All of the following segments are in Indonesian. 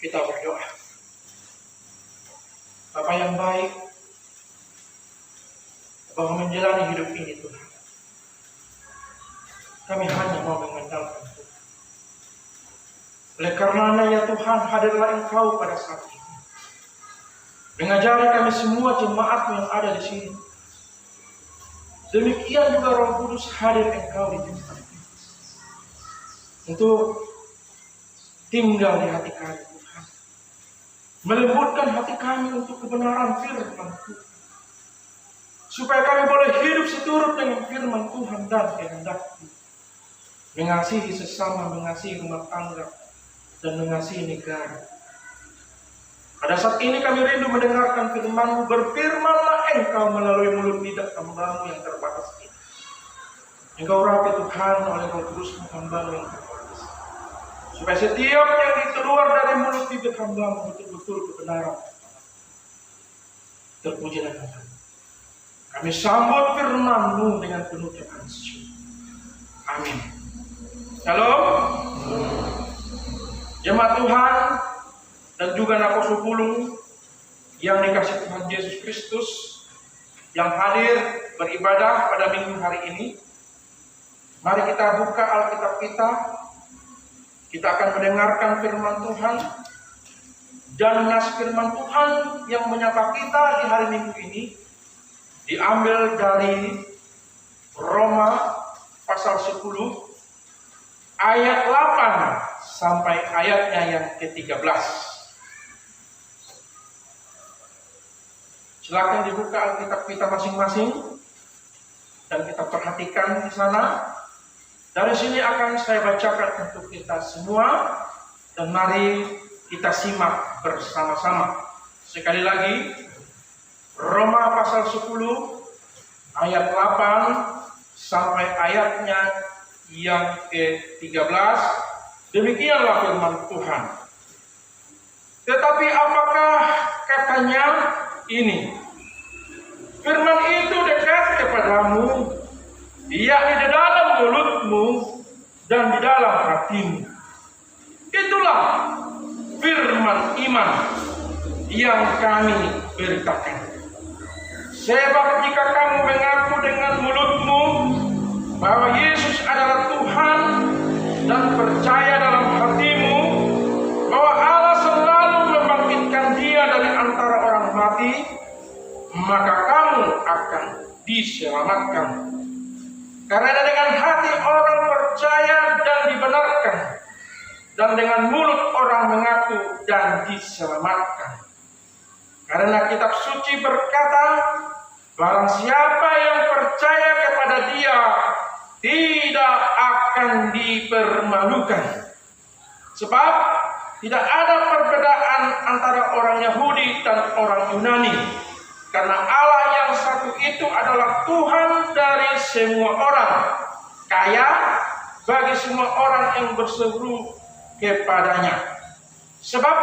Kita berdoa. Bapa yang baik, bahwa menjalani hidup ini Tuhan, kami hanya mau mengandalkan Tuhan. Oleh karenanya ya Tuhan, hadirlah Engkau pada saat ini. Mengajari kami semua jemaat yang ada di sini. Demikian juga Roh Kudus hadir Engkau di tempat ini. Untuk tinggal di hati kami Tuhan. Melembutkan hati kami untuk kebenaran firman Tuhan. Supaya kami boleh hidup seturut dengan firman Tuhan dan kehendak-Mu. Mengasihi sesama, mengasihi rumah tangga, dan mengasihi negara. Pada saat ini kami rindu mendengarkan firman-Mu. Berfirmanlah Engkau melalui mulut lidah hamba-Mu yang terbatas ini. Engkau rapi Tuhan oleh Roh Kudus-Mu hamba-Mu yang terbatas. Supaya setiap yang keluar dari mulut lidah hamba-Mu betul-betul kebenaran. Terpujilah Tuhan. Kami sambut firman-Mu dengan penuh kasih. Amin. Shalom. Jemaat Tuhan dan juga Nakoso Pulung yang dikasih Tuhan Yesus Kristus yang hadir beribadah pada minggu hari ini. Mari kita buka Alkitab kita. Kita akan mendengarkan firman Tuhan. Dan nas firman Tuhan yang menyapa kita di hari Minggu ini diambil dari Roma pasal 10 ayat 8 sampai ayatnya yang ke-13. Silakan dibuka Alkitab kita masing-masing dan kita perhatikan di sana. Dari sini akan saya bacakan untuk kita semua dan mari kita simak bersama-sama. Sekali lagi, Roma pasal 10 ayat 8 sampai ayatnya yang ke-13. Demikianlah firman Tuhan. Tetapi apakah katanya ini? Firman itu dekat kepadamu, yakni di dalam mulutmu dan di dalam hatimu. Itulah firman iman yang kami beritakan. Sebab jika kamu mengaku dengan mulutmu bahwa Yesus adalah Tuhan dan percaya dalam hatimu bahwa Allah selalu membangkitkan Dia dari antara orang mati, maka kamu akan diselamatkan. Karena dengan hati orang percaya dan dibenarkan, dan dengan mulut orang mengaku dan diselamatkan. Karena kitab suci berkata, barang siapa yang percaya kepada Dia tidak akan dipermalukan. Sebab tidak ada perbedaan antara orang Yahudi dan orang Yunani. Karena Allah yang satu itu adalah Tuhan dari semua orang, kaya bagi semua orang yang berseru kepadanya. Sebab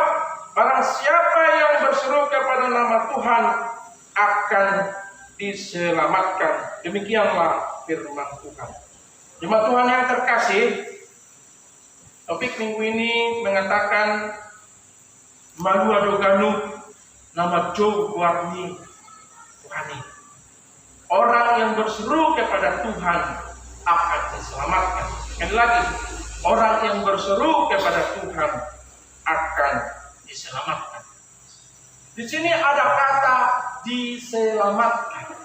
barang siapa yang berseru kepada nama Tuhan akan diselamatkan. Demikianlah firman Tuhan. Jemaat Tuhan yang terkasih, topik minggu ini mengatakan Malu Adoganu nama Jo Guarni Tuhani. Orang yang berseru kepada Tuhan akan diselamatkan. Sekali lagi, orang yang berseru kepada Tuhan akan diselamatkan. Di sini ada kata diselamatkan.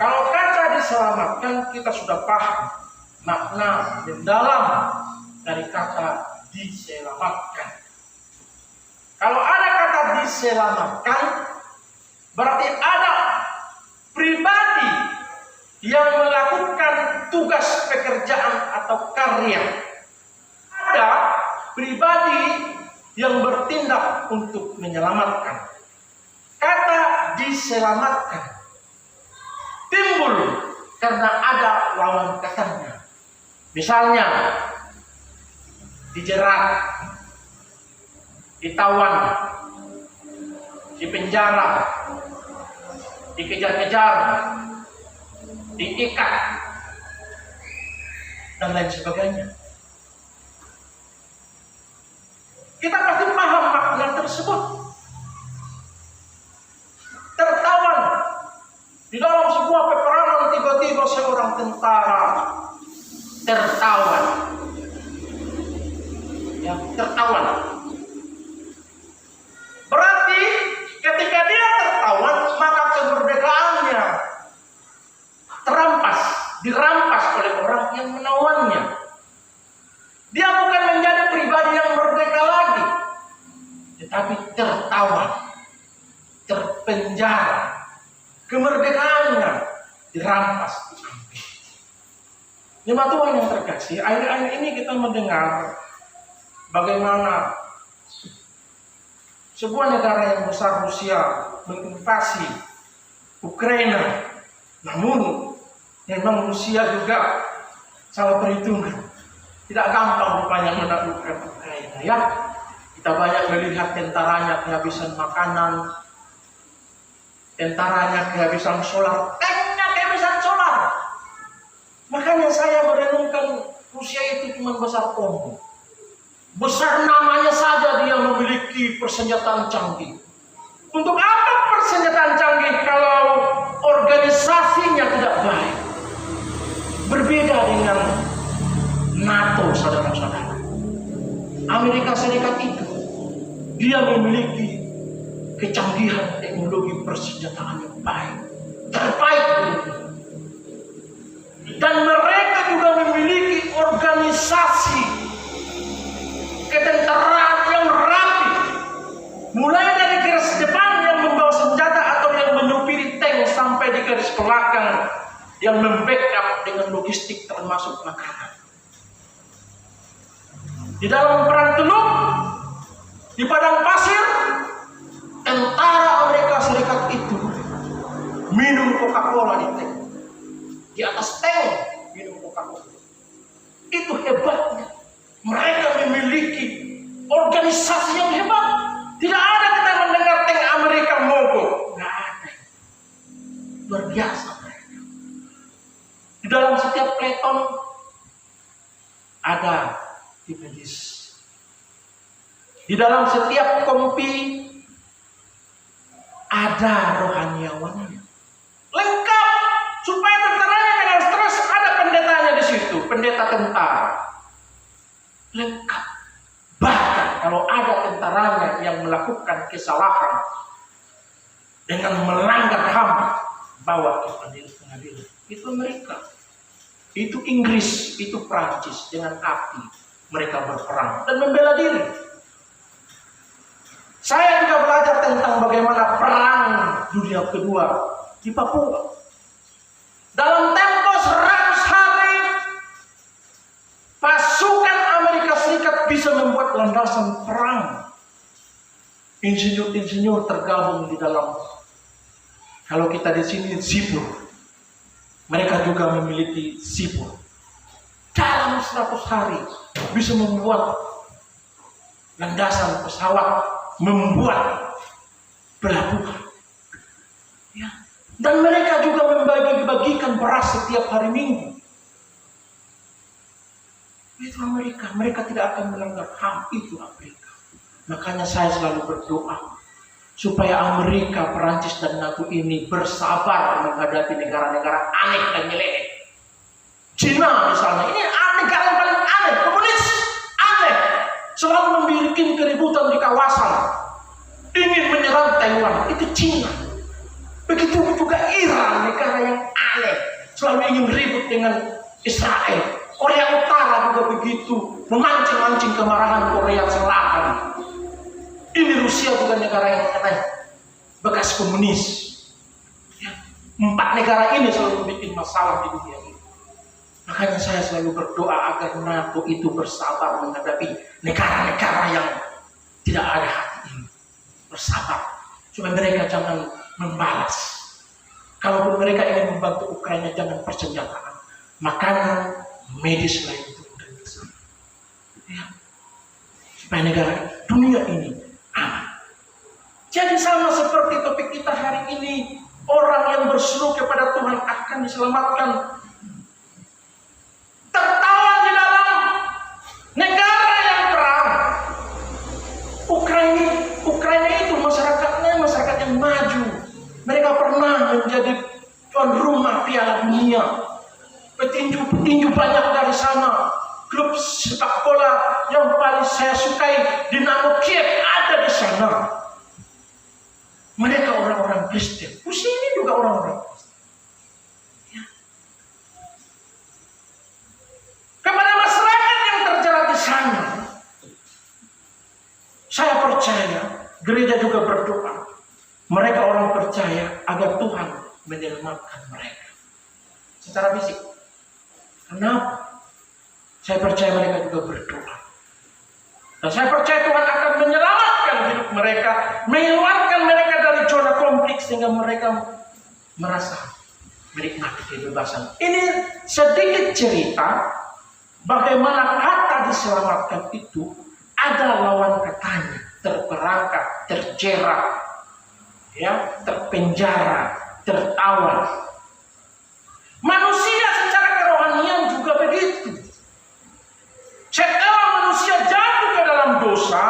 Kalau kata diselamatkan, kita sudah paham makna mendalam dari kata diselamatkan. Kalau ada kata diselamatkan, berarti ada pribadi yang melakukan tugas pekerjaan atau karya. Ada pribadi yang bertindak untuk menyelamatkan. Kata diselamatkan timbul karena ada lawan katanya. Misalnya dijerat, ditawan, dipenjara, dikejar-kejar, diikat, dan lain sebagainya. Kita pasti tersebut. Tertawan di dalam sebuah peperangan, tiba-tiba seorang tentara tertawan. Ya, tertawan. Berarti ketika dia tertawan, maka kemerdekaannya dirampas oleh orang yang menawannya. Dia bukan menjadi pribadi yang merdeka lagi, tetapi tertawan, terpenjara, kemerdekaannya dirampas. Jemaat Tuhan yang terkasih, akhir-akhir ini kita mendengar bagaimana sebuah negara yang besar, Rusia, menginvasi Ukraina. Namun memang Rusia juga salah perhitungan. Tidak gampang rupanya menaklukkan Ukraina, ya. Kita banyak melihat tentaranya kehabisan makanan, tentaranya kehabisan solar, tanknya kehabisan solar. Makanya saya merenungkan Rusia itu cuma besar ombong. Besar namanya saja dia memiliki persenjataan canggih. Untuk apa persenjataan canggih kalau organisasinya tidak baik? Berbeda dengan NATO, saudara-saudara. Amerika Serikat itu dia memiliki kecanggihan teknologi persenjataan yang baik, terbaik di dunia. Dan mereka juga memiliki organisasi ketentaraan yang rapi, mulai dari garis depan yang membawa senjata atau yang menyupiri tank sampai di garis belakang yang membackup dengan logistik termasuk makanan. Di dalam perang teluk, di padang pasir, tentara Amerika Serikat itu minum Coca-Cola di tank. Di atas tank minum Coca-Cola. Itu hebatnya. Mereka memiliki organisasi yang hebat. Tidak ada kita mendengar tank Amerika mogok. Tidak ada. Luar biasa mereka. Di dalam setiap peleton ada tim medis. Di dalam setiap kompi ada rohaniawannya. Lengkap supaya tentaranya jangan stres, ada pendetanya di situ, pendeta tentara. Lengkap. Bahkan kalau ada tentaranya yang melakukan kesalahan dengan melanggar HAM, bawa ke pengadilan. Itu Amerika, itu Inggris, itu Prancis, dengan api mereka berperang dan membela diri. Saya juga belajar tentang bagaimana perang dunia kedua di Papua. Dalam tempo 100 hari, pasukan Amerika Serikat bisa membuat landasan perang. Insinyur-insinyur tergabung di dalam, kalau kita di sini sipur, mereka juga memiliki sipur. Dalam 100 hari bisa membuat landasan pesawat, membuat pelabuhan. Ya. Dan mereka juga membagi-bagikan beras setiap hari Minggu. Itu Amerika. Mereka tidak akan melanggar HAM. Itu Amerika. Makanya saya selalu berdoa supaya Amerika, Perancis, dan NATO ini bersabar menghadapi negara-negara aneh dan nyeleneh. Cina misalnya, ini negara yang paling aneh, komunis, aneh, selalu membuat keributan di kawasan, ingin menyerang Taiwan, itu Cina. Begitu juga Iran, negara yang aneh, selalu ingin ribut dengan Israel. Korea Utara juga begitu, memancing-mancing kemarahan Korea Selatan. Ini Rusia juga negara yang aneh, bekas komunis. Ya, 4 negara ini selalu bikin masalah di dunia ini. Makanya saya selalu berdoa agar NATO itu bersabar menghadapi negara-negara yang tidak ada hati ini. Bersabar, supaya mereka jangan membalas. Kalaupun mereka ingin membantu Ukraina, jangan persenjataan, makanan, medis lain itu dan ya, supaya negara dunia ini aman. Jadi sama seperti topik kita hari ini, orang yang berseru kepada Tuhan akan diselamatkan. Tertawan di dalam negara yang perang, Ukraina menjadi tuan rumah Piala Dunia. Petinju-petinju banyak dari sana. Klub sepak bola yang paling saya sukai, Dinamo Kiev, ada di sana. Mereka orang-orang Kristen. Ini juga orang-orang Kristen. Ya. Kepada masyarakat yang terjerat di sana, saya percaya gereja juga berdoa. Mereka orang percaya agar Tuhan menyelamatkan mereka secara fisik. Kenapa? Saya percaya mereka juga berdoa. Dan saya percaya Tuhan akan menyelamatkan hidup mereka, mengeluarkan mereka dari zona konflik sehingga mereka merasa menikmati kebebasan. Ini sedikit cerita bagaimana kata diselamatkan itu ada lawan katanya, terperangkap, terjerat, ya, terpenjara, tertawan. Manusia secara kerohanian juga begitu. Setelah manusia jatuh ke dalam dosa,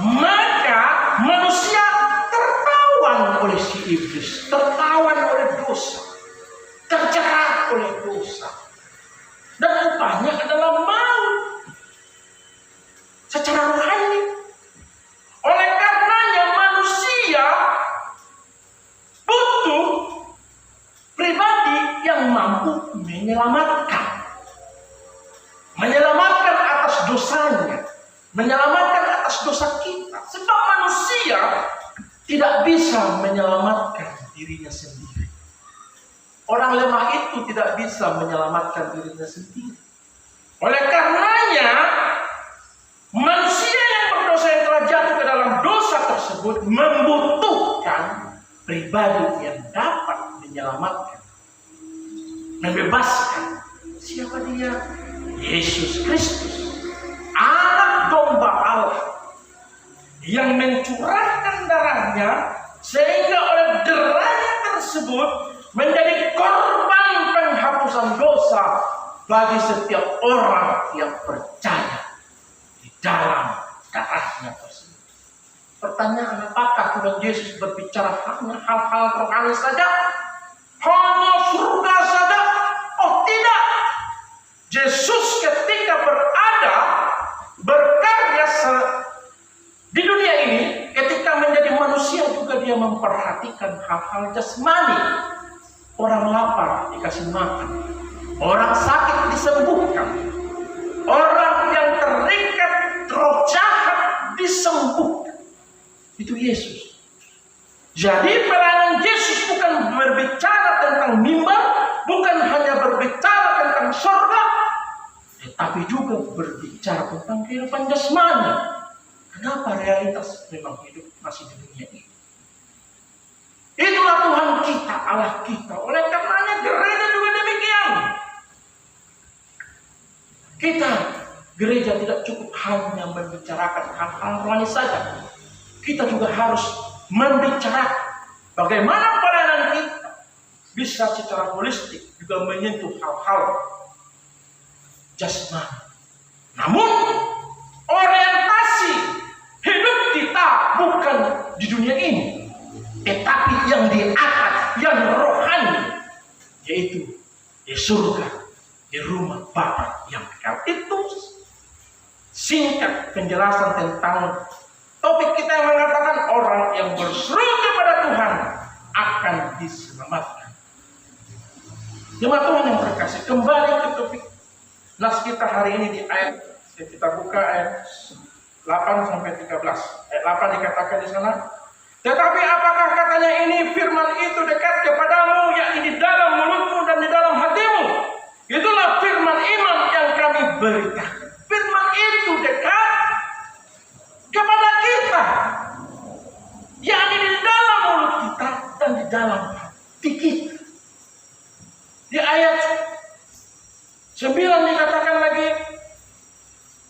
maka manusia tertawan oleh si iblis, tertawan oleh dosa, terjerat oleh dosa, dan upahnya adalah maut secara rohani. Oleh karenanya manusia butuh pribadi yang mampu menyelamatkan atas dosanya, menyelamatkan atas dosa kita. Sebab manusia tidak bisa menyelamatkan dirinya sendiri. Orang lemah itu tidak bisa menyelamatkan dirinya sendiri. Oleh karenanya manusia yang berdosa yang telah jatuh ke dalam dosa tersebut membutuhkan pribadi yang dapat menyelamatkan, membebaskan. Siapa dia? Yesus Kristus, anak domba Allah yang mencurahkan darahnya sehingga oleh darahnya tersebut menjadi korban penghapusan dosa bagi setiap orang yang percaya di dalam darahnya tersebut. Pertanyaan, apakah Tuhan Yesus berbicara hanya hal-hal rohani saja? Hanya surga saja? Oh tidak. Yesus ketika berkarya di dunia ini, ketika menjadi manusia juga dia memperhatikan hal-hal jasmani. Orang lapar dikasih makan, orang sakit disembuhkan, orang yang terikat roh jahat disembuhkan. Itu Yesus. Jadi pelayanan Yesus bukan berbicara tentang mimbar, bukan hanya berbicara tentang surga, tetapi juga berbicara tentang kehidupan jasmani. Kenapa realitas memang hidup masih di dunia ini? Itulah Tuhan kita, Allah kita. Oleh karenanya gereja juga demikian. Kita, gereja tidak cukup hanya membicarakan hal-hal rohani saja. Kita juga harus membicarakan bagaimana pelayanan kita bisa secara holistik juga menyentuh hal-hal jasmani. Namun orientasi hidup kita bukan di dunia ini, tetapi yang di atas, yang rohani, yaitu di surga, di rumah Bapa yang kekal. Itu singkat penjelasan tentang topik kita yang mengatakan orang yang berseru kepada Tuhan akan diselamatkan. Jemaat Tuhan yang terkasih, kembali ke topik nas kita hari ini di ayat, kita buka ayat 8 sampai 13. Ayat 8 dikatakan di sana, tetapi apakah katanya ini firman itu dekat kepadamu, yakni di dalam mulutmu dan di dalam hatimu. Itulah firman iman yang kami beritakan. Firman itu dekat kepada kita, yakni di dalam mulut kita dan di dalam hati kita. Di ayat 9 dikatakan lagi,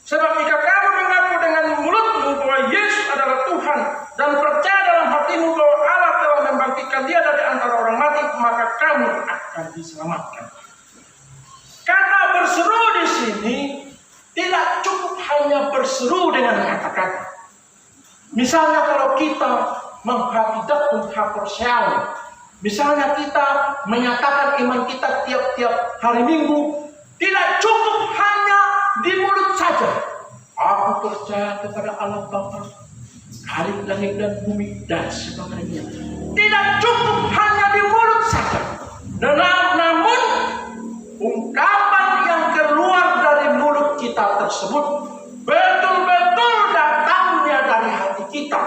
sebab jika kamu mengaku dengan mulutmu bahwa Yesus adalah Tuhan dan percaya dalam hatimu bahwa Allah telah membangkitkan Dia dari antara orang mati, maka kamu akan diselamatkan. Kata berseru di sini tidak cukup hanya berseru dengan kata-kata. Misalnya kalau kita menghafidakun haporseal, Misalnya kita menyatakan iman kita tiap-tiap hari Minggu, tidak cukup hanya di mulut saja. Aku percaya kepada Allah Bapa, Khalik langit dan bumi dan sebagainya. Tidak cukup hanya di mulut saja. Namun ungkapan yang keluar dari mulut kita tersebut betul-betul datangnya dari hati kita,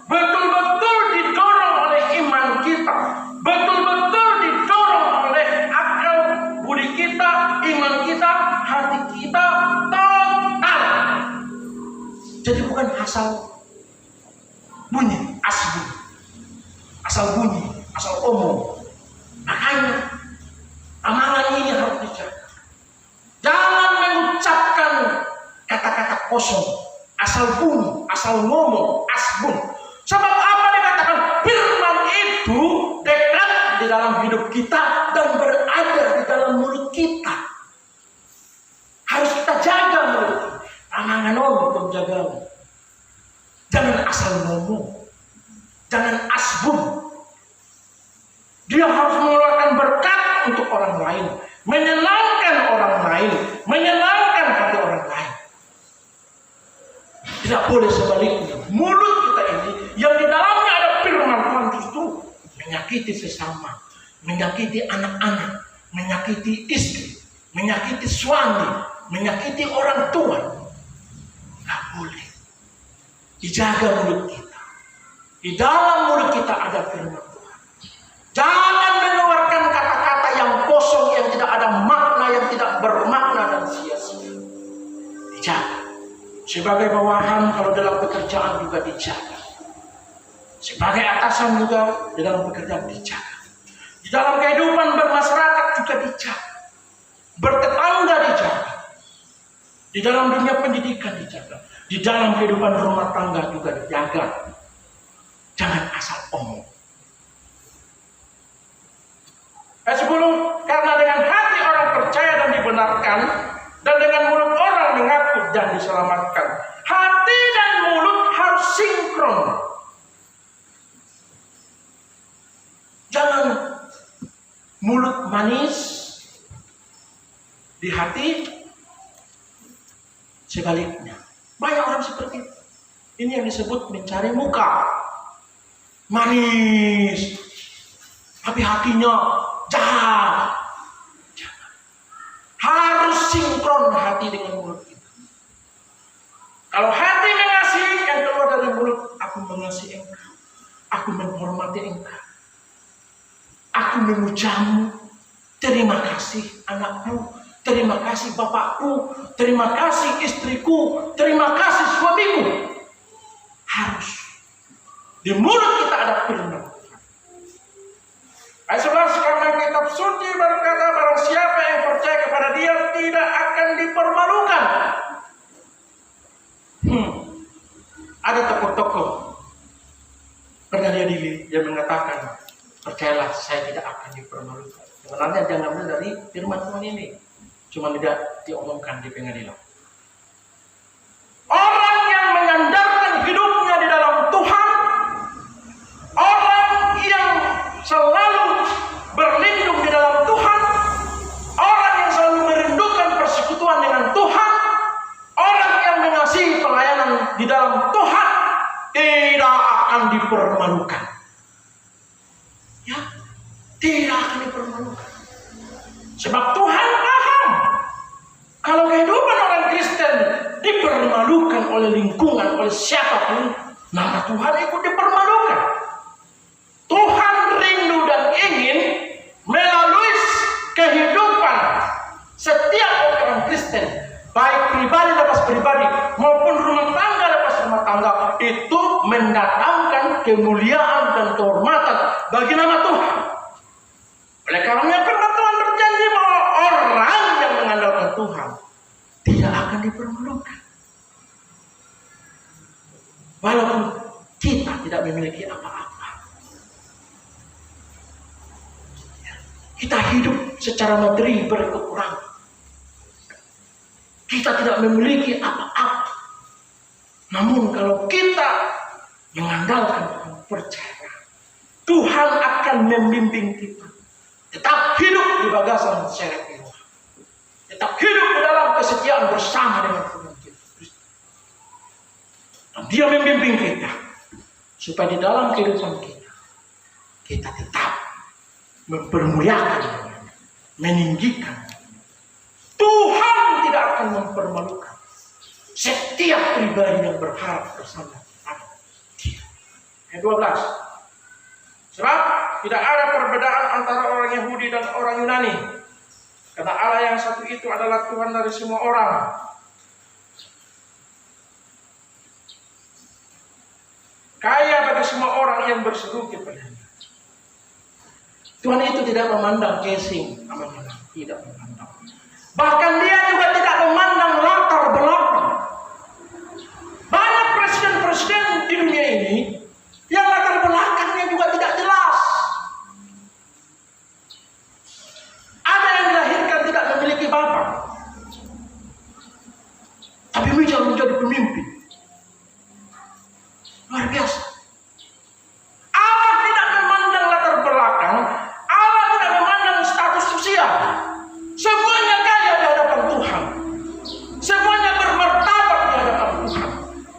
betul-betul didorong oleh iman kita, betul-betul didorong oleh akal budi kita, iman kita, hati kita total. Jadi bukan asal bunyi, asal bunyi, asal omong. Makanya amalan ini harus dijaga. Jangan mengucapkan kata-kata kosong, asal bunyi, asal ngomong, asbun. Sebab apa dikatakan firman itu dekat di dalam hidup kita dan berada di dalam mulut kita. Harus kita jaga mulut. Amangan untuk jaga. Jangan asal ngomong, jangan asbun. Dia harus mengeluarkan berkat untuk orang lain, menyenangkan orang lain, menyenangkan hati orang lain. Tidak boleh sebaliknya. Mulut kita ini yang di dalamnya ada firman Tuhan justru menyakiti sesama, menyakiti anak-anak, menyakiti istri, menyakiti suami, menyakiti orang tua. Tidak boleh. Dijaga mulut kita. Di dalam mulut kita ada firman Tuhan. Jangan mengeluarkan kata-kata yang kosong, yang tidak ada makna, yang tidak bermakna dan sia-sia. Dijaga. Sebagai bawahan kalau dalam pekerjaan juga dijaga. Sebagai atasan juga di dalam pekerjaan dijaga. Di dalam kehidupan bermasyarakat juga dijaga. Bertetangga dijaga. Di dalam dunia pendidikan dijaga. Di dalam kehidupan rumah tangga juga dijaga. Jangan asal omong. Ayat 10, karena dengan hati orang percaya dan dibenarkan, dan dengan mulut orang mengaku dan diselamatkan. Hati dan mulut harus sinkron. Jangan mulut manis, di hati sebaliknya. Banyak orang seperti itu. Ini yang disebut mencari muka. Manis, tapi hatinya jahat. Harus sinkron hati dengan mulut kita. Kalau hati mengasihi, yang keluar dari mulut, aku mengasihi engkau, aku menghormati engkau, aku memujamu. Terima kasih anakku, terima kasih bapakku, terima kasih istriku, terima kasih suamiku. Harus di mulut kita ada firman. Ayat 11, karena kitab suci berkata, barang siapa yang percaya kepada dia tidak akan dipermalukan. Ada tokoh-tokoh pernah dia mengatakan, percayalah saya tidak akan dipermalukan. Sebenarnya dia ngambil dari firman Tuhan ini, cuma tidak diomongkan di pengadilan. Orang yang menyandarkan hidupnya di dalam Tuhan, orang yang selalu berlindung di dalam Tuhan, orang yang selalu merindukan persekutuan dengan Tuhan, orang yang mengasihi pelayanan di dalam Tuhan, tidak akan dipermalukan. Ya, tidak akan dipermalukan. Sebab Tuhan paham kalau kehidupan orang Kristen dipermalukan oleh lingkungan, oleh siapapun, maka Tuhan ikut dipermalukan. Tuhan rindu dan ingin melalui kehidupan setiap orang Kristen, baik pribadi lepas pribadi maupun rumah tangga lepas rumah tangga, itu mendatangkan kemuliaan dan kehormatan bagi nama Tuhan. Oleh karena firman Tuhan berjanji bahwa orang yang mengandalkan Tuhan tidak akan dipermalukan. Walaupun kita tidak memiliki apa-apa. Kita hidup secara materi berkekurangan. Kita tidak memiliki apa-apa. Namun kalau kita mengandalkan Tuhan, percaya, Tuhan akan membimbing kita. Tetap hidup di bagasan seret Tuhan. Tetap hidup di dalam kesetiaan bersama dengan Tuhan Kristus. Dan Dia membimbing kita. Supaya di dalam kehidupan kita, kita tetap mempermuliakan, meninggikan. Tuhan tidak akan mempermalukan setiap pribadi yang berharap bersama Dia. Yang 12. Sebab tidak ada perbedaan antara orang Yahudi dan orang Yunani. Karena Allah yang satu itu adalah Tuhan dari semua orang. Kaya bagi semua orang yang berseru kepadanya. Tuhan itu tidak memandang casing, tidak memandang. Bahkan Dia juga tidak memandang latar belakang. Banyak presiden-presiden di dunia ini yang latar belakangnya juga tidak jelas. Ada yang dilahirkan tidak memiliki bapak, tapi bisa menjadi pemimpin. Luar biasa. Allah tidak memandang latar belakang, Allah tidak memandang status sosial. Semuanya kaya di hadapan Tuhan. Semuanya bermartabat di hadapan Tuhan.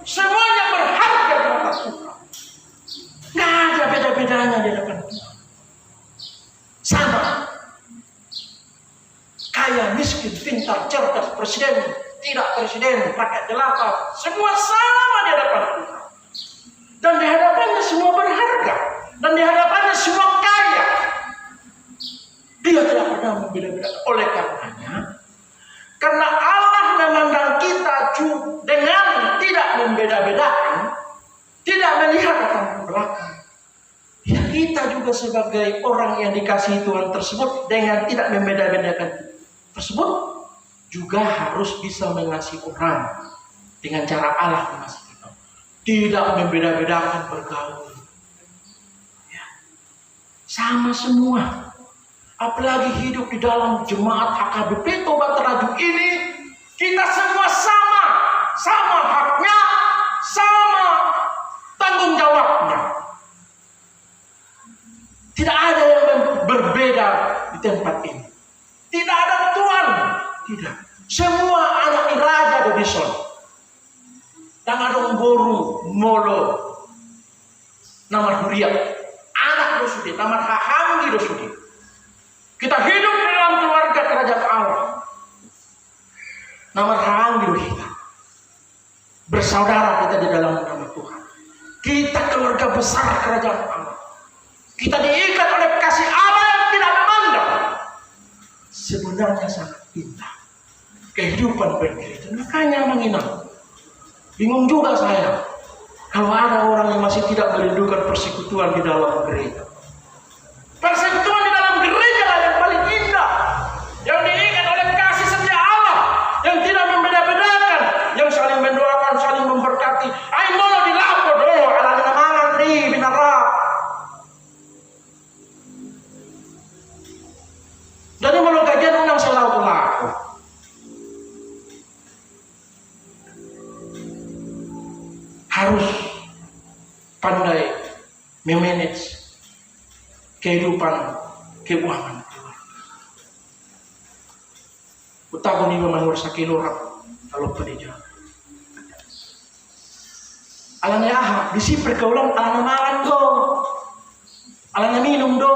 Semuanya berharga di mata Tuhan. Nggak ada beda-bedanya di hadapan Tuhan. Sama. Kaya, miskin, pintar, cerdas, presiden, tidak presiden, rakyat jelata, semua sama di hadapan Tuhan. Dan di hadapannya semua berharga. Dan di hadapannya semua kaya. Dia tidak pernah membeda-bedakan. Oleh karenanya, karena Allah memandang kita dengan tidak membeda-bedakan, tidak melihat latar belakang. Ya, kita juga sebagai orang yang dikasihi Tuhan tersebut dengan tidak membeda-bedakan tersebut juga harus bisa mengasihi orang dengan cara Allah mengasihi kita. Tidak membeda-bedakan bergaul. Ya. Sama semua. Apalagi hidup di dalam jemaat HKBP Tobat Rajuk ini, kita semua sama. Sama haknya, sama tanggung jawabnya. Tidak ada yang berbeda di tempat ini. Tidak ada tuan, tidak. Semua anak raja Dodison. Dan ada boru, molo, nama Huriak, anak dosudi, nama Hahanggi dosudi. Kita hidup di dalam keluarga kerajaan Allah. Nama Hahanggi dosudi. Bersaudara kita di dalam nama Tuhan. Kita keluarga besar kerajaan Allah. Kita diikat oleh kasih Allah yang tidak memandang. Sebenarnya sangat indah kehidupan bergereja. Makanya menginap. Bingung juga saya kalau ada orang yang masih tidak merindukan persekutuan di dalam gereja. Persekutuan di dalam gereja lah yang paling indah, yang diikat oleh kasih setia Allah, yang tidak membeda-bedakan, yang saling mendoakan, saling memberkati. Ay mono di lapo do, ala namangan di binara. Jadi mau kajian unang selalu laku. Harus pandai memanage kehidupan keuangan keluarga. Utago ni manur sa kilorak kalau pendidikan. Alangnya aha, bisi pergaulan alangnya makan do, alangnya minum do.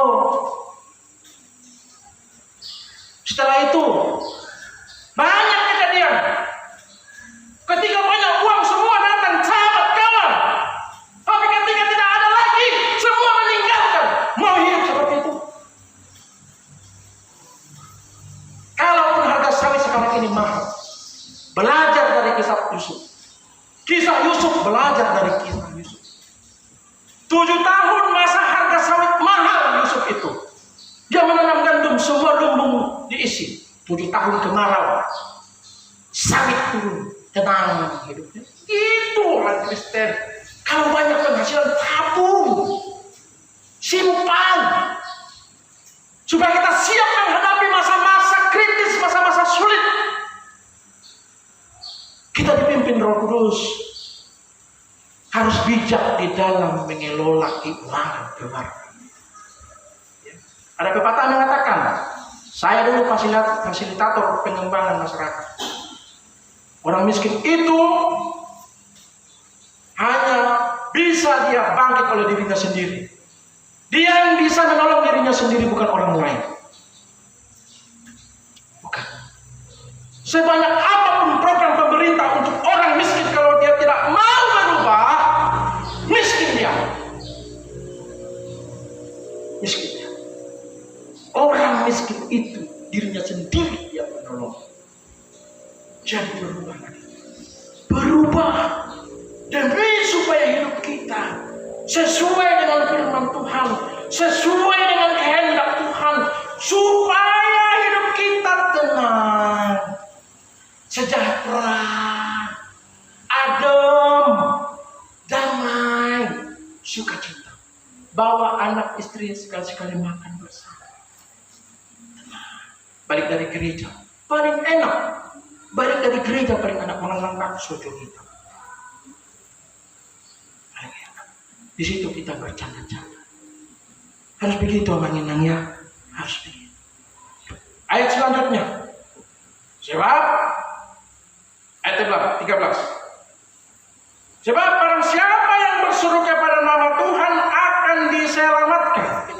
Setelah itu banyak kejadian. Ketika banyak uang semua datang sahabat kawan. Tapi ketika tidak ada lagi, semua meninggalkan. Mau hidup seperti itu. Kalaupun harga sawit sekarang ini mahal, belajar dari kisah Yusuf. Kisah Yusuf, belajar dari kisah Yusuf. 7 tahun masa harga sawit mahal Yusuf itu. Dia menanam gandum, semua lumbung diisi. 7 tahun kemarau, sawit turun, tenang hidupnya. Itu orang Kristen. Kalau banyak penghasilan, tabung, simpan, supaya kita siap menghadapi masa-masa kritis, masa-masa sulit. Kita dipimpin Roh Kudus, harus bijak di dalam mengelola keuangan keluarga. Ada pepatah mengatakan, saya dulu fasilitator pengembangan masyarakat. Orang miskin itu hanya bisa dia bangkit oleh dirinya sendiri. Dia yang bisa menolong dirinya sendiri, bukan orang lain. Bukan. Sebanyak apapun program pemerintah untuk orang miskin, kalau dia tidak mau berubah, miskin dia. Miskin dia. Orang miskin itu dirinya sendiri yang menolong. Jadi berubah lagi. Berubah demi supaya hidup kita sesuai dengan firman Tuhan, sesuai dengan kehendak Tuhan, supaya hidup kita tenang, sejahtera, adem, damai, sukacita. Bawa anak istri sekali-sekali makan bersama. Balik dari gereja paling enak, balik dari gereja paling enak mengelangkap sojo kita. Paling enak. Di situ kita bercanda-canda. Harus begitu manginangnya, harus begitu. Ayat selanjutnya. Sebab ayat 13. Sebab barang siapa yang berseru kepada nama Tuhan akan diselamatkan.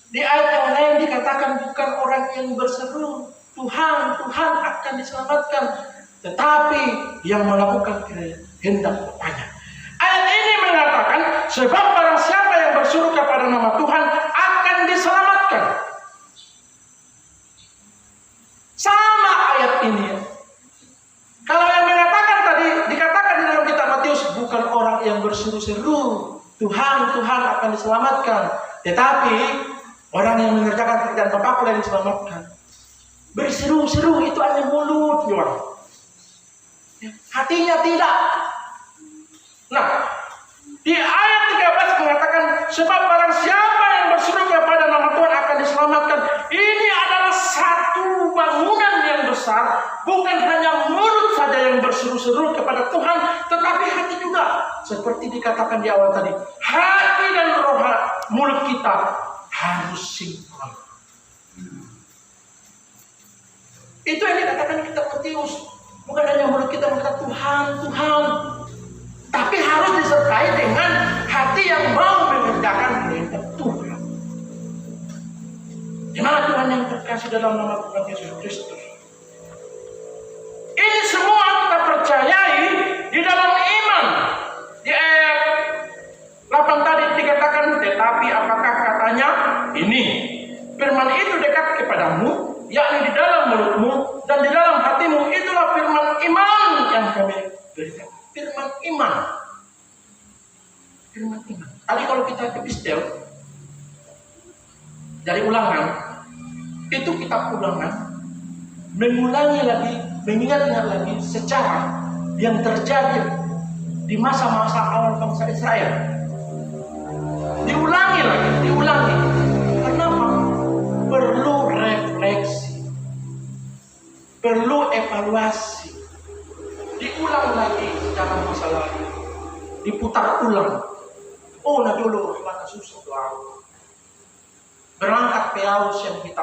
Di ayat yang lain dikatakan bukan orang yang berseru Tuhan akan diselamatkan, tetapi yang melakukan kehendak Bapanya. Ayat ini mengatakan sebab barang siapa yang berseru kepada nama Tuhan akan diselamatkan. Sama ayat ini. Kalau yang mengatakan tadi dikatakan di dalam kitab Matius bukan orang yang berseru-seru Tuhan akan diselamatkan, tetapi orang yang mengerjakan pekerjaan Bapa yang diselamatkan. Berseru-seru itu hanya mulut, hatinya tidak. Nah, di ayat 13 mengatakan sebab barang siapa yang berseru kepada nama Tuhan akan diselamatkan. Ini adalah satu bangunan yang besar, bukan hanya mulut saja yang berseru-seru kepada Tuhan, tetapi hati juga. Seperti dikatakan di awal tadi, hati dan roh mulut kita harus sinkron. Itu yang dikatakan kitab Matius. Bukan hanya mulut kita mengatakan Tuhan, tapi harus disertai dengan hati yang mau mengerjakan kehendak Tuhan. Dimana Tuhan yang terkasih dalam nama Tuhan Yesus Kristus. Ini semua kita percayai di dalam iman. Di ayat 8 tadi dikatakan, tetapi apakah katanya ini? Firman itu dekat kepadamu, yakni di dalam mulutmu dan di dalam hatimu. Itulah firman iman yang kami berikan. Firman iman. Tadi kalau kita ke epistel dari Ulangan, itu kitab Ulangan mengulangi lagi, mengingat-ingat lagi secara yang terjadi di masa-masa awal bangsa Israel. Diulangi. Kenapa? Perlu refleksi, perlu evaluasi, diulang lagi secara masa lalu, diputar ulang. Oh, nah dulu mana susah doa. Berangkat peaus yang kita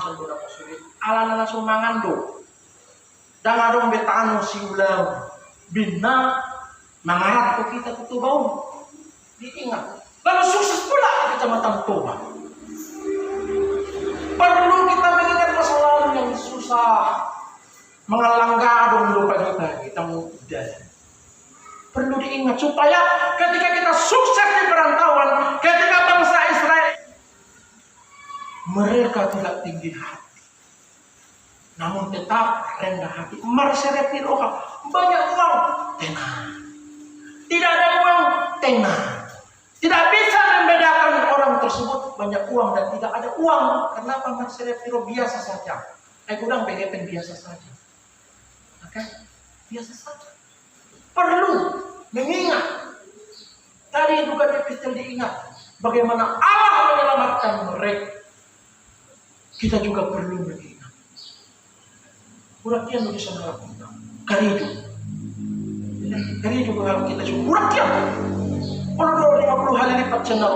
cenderung sulit. Ala-ala sumangan do. Dan adong betano si ulang bina mangarap ko kita tutubau. Diingat. Lalu sukses pula di Kecamatan Toba. Perlu kita mengingat masa lalu yang susah. Mengalanggadong lupa kita mudah. Perlu diingat supaya ketika kita sukses di perantauan, ketika bangsa Israel, mereka tidak tinggi hati, namun tetap rendah hati. Marsereti roha, banyak uang, tenang. Tidak ada uang, tenang. Tidak bisa membedakan orang tersebut banyak uang dan tidak ada uang. Kenapa marsereti roha biasa saja? Kurang BGP biasa saja. Oke, biasa saja. Perlu mengingat. Tadi juga epistel diingat bagaimana Allah menyelamatkan mereka. Kita juga perlu mengingat. Urakian bagi saudara kita. Karidu kalau kita juga urakian. Kalau 50 kali lipat channel.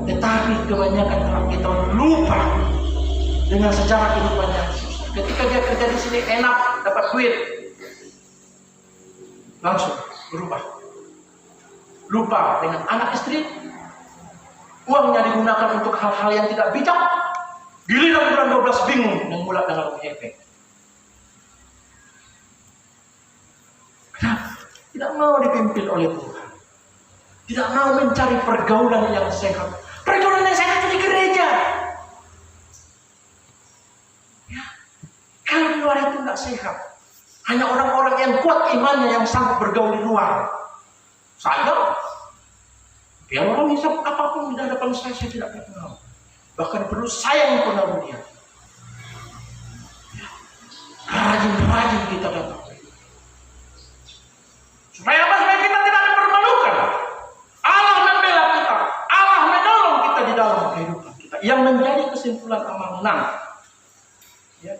Tetapi kebanyakan orang kita lupa dengan sejarah kehidupannya. Ketika dia kerja di sini enak, dapat duit, langsung berubah. Lupa dengan anak istri, uangnya digunakan untuk hal-hal yang tidak bijak. Giliran bulan 12 bingung dan mulai dengan efek. Kenapa? Tidak mau dipimpin oleh Tuhan. Tidak mau mencari pergaulan yang sehat. Pergaulan yang sehat itu di gereja. Ya. Kalau di luar itu nggak sehat. Hanya orang-orang yang kuat imannya yang sanggup bergaul di luar. Saya, biar orang hisap apapun di hadapan saya tidak kenal. Bahkan perlu saya yang kenal dia. Rajin-rajin kita datang. Supaya apa? Supaya kita tidak dipermalukan. Allah membela kita. Allah menolong kita di dalam kehidupan kita. Yang menjadi kesimpulan amanah. Ya.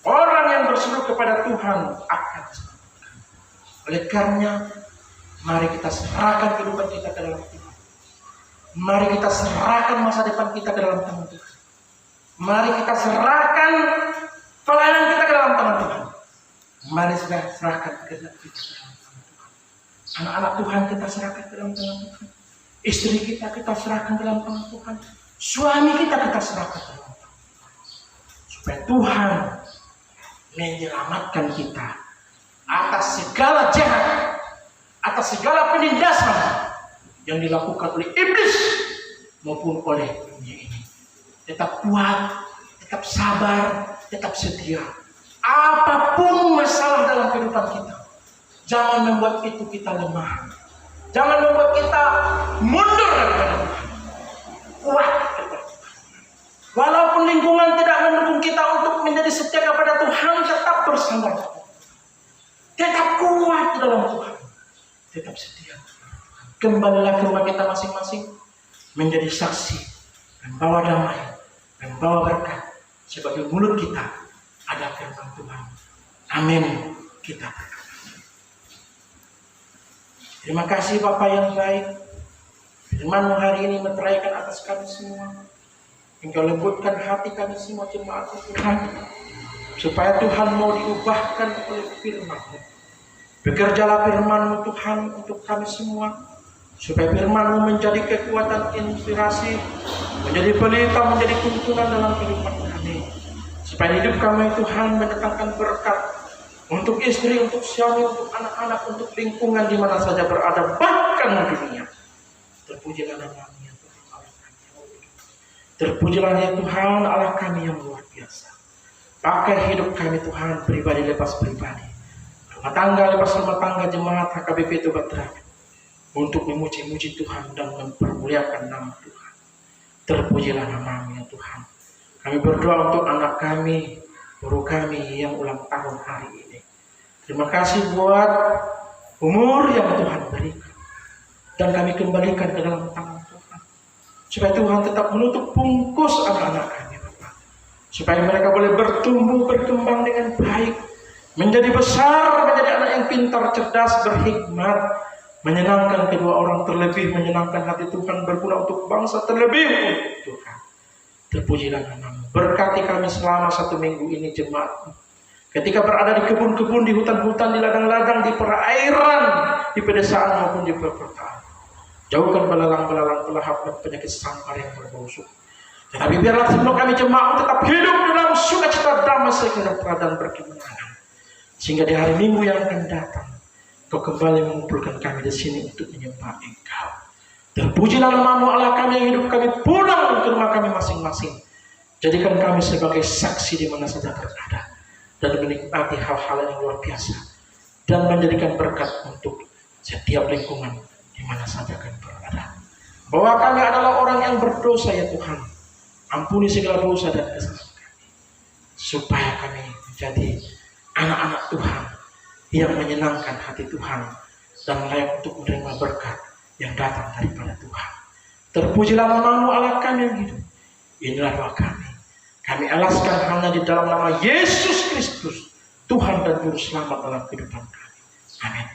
Orang yang berseru kepada Tuhan akan diselamatkan. Oleh karena, mari kita serahkan kehidupan kita ke dalam Tuhan. Mari kita serahkan masa depan kita ke dalam tangan Tuhan. Mari kita serahkan pelayanan kita ke dalam tangan Tuhan. Mari kita serahkan kehendak kita ke dalam tangan Tuhan. Anak-anak Tuhan kita serahkan ke dalam tangan Tuhan. Istri kita serahkan ke dalam tangan Tuhan. Suami kita serahkan ke dalam tangan Tuhan. Supaya Tuhan menyelamatkan kita atas segala jahat, atas segala penindasan yang dilakukan oleh iblis maupun oleh dunia ini. Tetap kuat, tetap sabar, tetap setia. Apapun masalah dalam kehidupan kita, jangan membuat itu kita lemah. Jangan membuat kita mundur daripada Tuhan. Kuat kepada Tuhan. Walaupun lingkungan tidak mendukung kita untuk menjadi setia kepada Tuhan, tetap bersandar. Tetap kuat di dalam Tuhan. Tetap setia. Kembalilah ke rumah kita masing-masing menjadi saksi, membawa damai, membawa berkat. Sebab di mulut kita ada firman Tuhan. Amin. Kita berkata. Terima kasih Bapak yang baik. Firman-Mu hari ini meteraikan atas kami semua. Engkau lembutkan hati kami semua jemaat Tuhan. Supaya Tuhan mau diubahkan oleh firman-Mu. Bekerjalah firman-Mu Tuhan untuk kami semua. Supaya firman-Mu menjadi kekuatan inspirasi, menjadi pelita, menjadi tuntunan dalam kehidupan kami. Supaya hidup kami Tuhan mendatangkan berkat untuk istri, untuk suami, untuk anak-anak, untuk lingkungan di mana saja berada, bahkan dunia. Terpujilah nama-Mu ya Tuhan Allah kami. Terpujilah ya Tuhan Allah kami yang luar biasa. Pakai hidup kami Tuhan, pribadi lepas pribadi, rumah tangga lepas rumah tangga, jemaat HKBP Tobat Terang, untuk memuji-muji Tuhan dan mempermuliakan nama Tuhan. Terpujilah nama-Mu ya Tuhan. Kami berdoa untuk anak kami, guru kami yang ulang tahun hari ini. Terima kasih buat umur yang Tuhan berikan. Dan kami kembalikan ke dalam tangan Tuhan. Supaya Tuhan tetap menutup bungkus anak-anak kami, Bapak. Supaya mereka boleh bertumbuh, berkembang dengan baik. Menjadi besar, menjadi anak yang pintar, cerdas, berhikmat. Menyenangkan kedua orang, terlebih menyenangkan hati Tuhan, berguna untuk bangsa, terlebih untuk Tuhan. Terpujilah nama-Mu. Berkati kami selama 1 minggu ini jemaat. Ketika berada di kebun-kebun, di hutan-hutan, di ladang-ladang, di perairan, di pedesaan maupun di perkotaan. Jauhkan belalang-belalang pelahap dan penyakit sampar yang berbusuk. Tetapi biarlah semua kami jemaat tetap hidup dalam sukacita, damai, sejahtera dan berkemenangan. Sehingga di hari Minggu yang akan datang, Kau kembali mengumpulkan kami di sini untuk menyembah Engkau. Terpujilah nama-Mu Allah kami yang hidup kami pulang ke rumah kami masing-masing. Jadikan kami sebagai saksi di mana saja berada dan menikmati hal-hal yang luar biasa dan menjadikan berkat untuk setiap lingkungan di mana saja kami berada. Bahwa kami adalah orang yang berdosa ya Tuhan. Ampuni segala dosa dan kesalahan kami. Supaya kami menjadi anak-anak Tuhan yang menyenangkan hati Tuhan dan layak untuk menerima berkat yang datang daripada Tuhan. Terpujilah nama-Mu Allah kami yang hidup. Inilah doa kami. Kami alaskan hanya di dalam nama Yesus Kristus, Tuhan dan Juru Selamat dalam kehidupan kami. Amin.